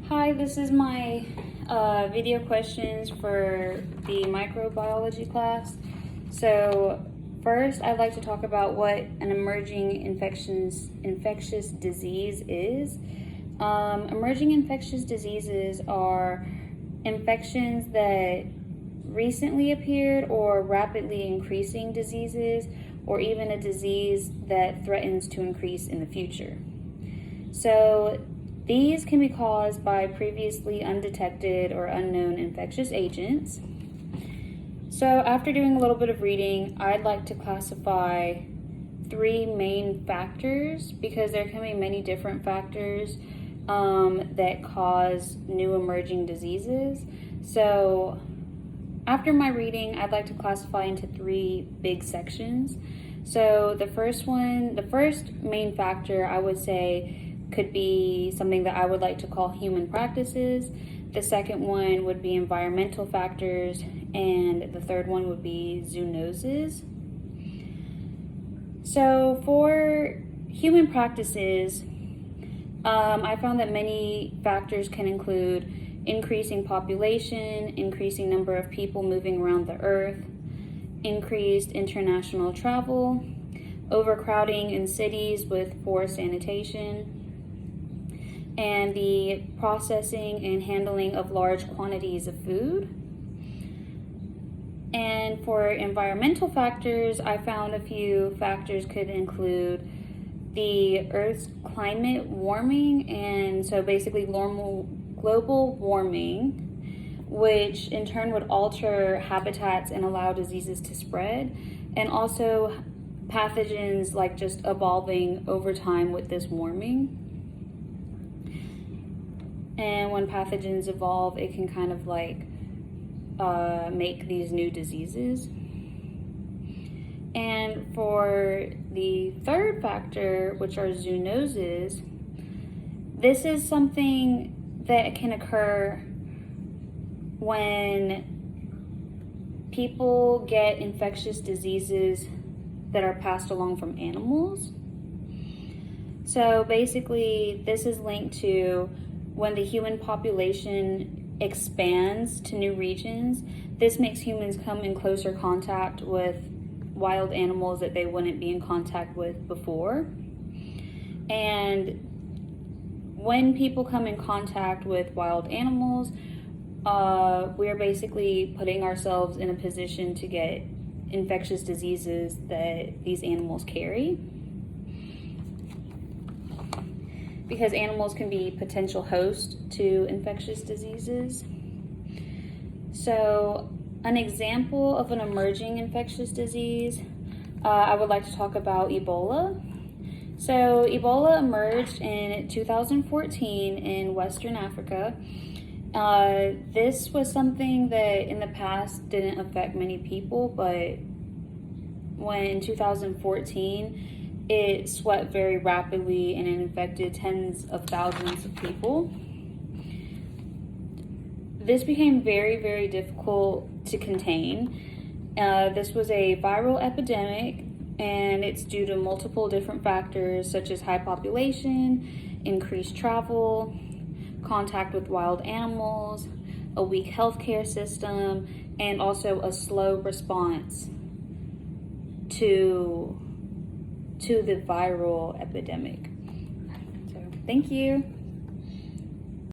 Hi, this is my video questions for the microbiology class. So first, I'd like to talk about what an emerging infectious disease is. Emerging infectious diseases are infections that recently appeared or rapidly increasing diseases, or even a disease that threatens to increase in the future. So these can be caused by previously undetected or unknown infectious agents. So after doing a little bit of reading, I'd like to classify three main factors, because there can be many different factors that cause new emerging diseases. So after my reading, I'd like to classify into three big sections. So the first main factor I would say could be something that I would like to call human practices. The second one would be environmental factors, and the third one would be zoonoses. So for human practices, I found that many factors can include increasing population, increasing number of people moving around the earth, increased international travel, overcrowding in cities with poor sanitation, and the processing and handling of large quantities of food. And for environmental factors, I found a few factors could include the Earth's climate warming, and so basically global warming, which in turn would alter habitats and allow diseases to spread, and also pathogens like just evolving over time with this warming. And when pathogens evolve, it can kind of like make these new diseases. And for the third factor, which are zoonoses, this is something that can occur when people get infectious diseases that are passed along from animals. So basically, this is linked to when the human population expands to new regions. This makes humans come in closer contact with wild animals that they wouldn't be in contact with before. And when people come in contact with wild animals, we're basically putting ourselves in a position to get infectious diseases that these animals carry, because animals can be potential hosts to infectious diseases. So an example of an emerging infectious disease, I would like to talk about Ebola. So Ebola emerged in 2014 in Western Africa. This was something that in the past didn't affect many people, but when in 2014, it swept very rapidly and it infected tens of thousands of people. This became very, very difficult to contain. This was a viral epidemic, and it's due to multiple different factors such as high population, increased travel, contact with wild animals, a weak healthcare system, and also a slow response to the viral epidemic. So, thank you.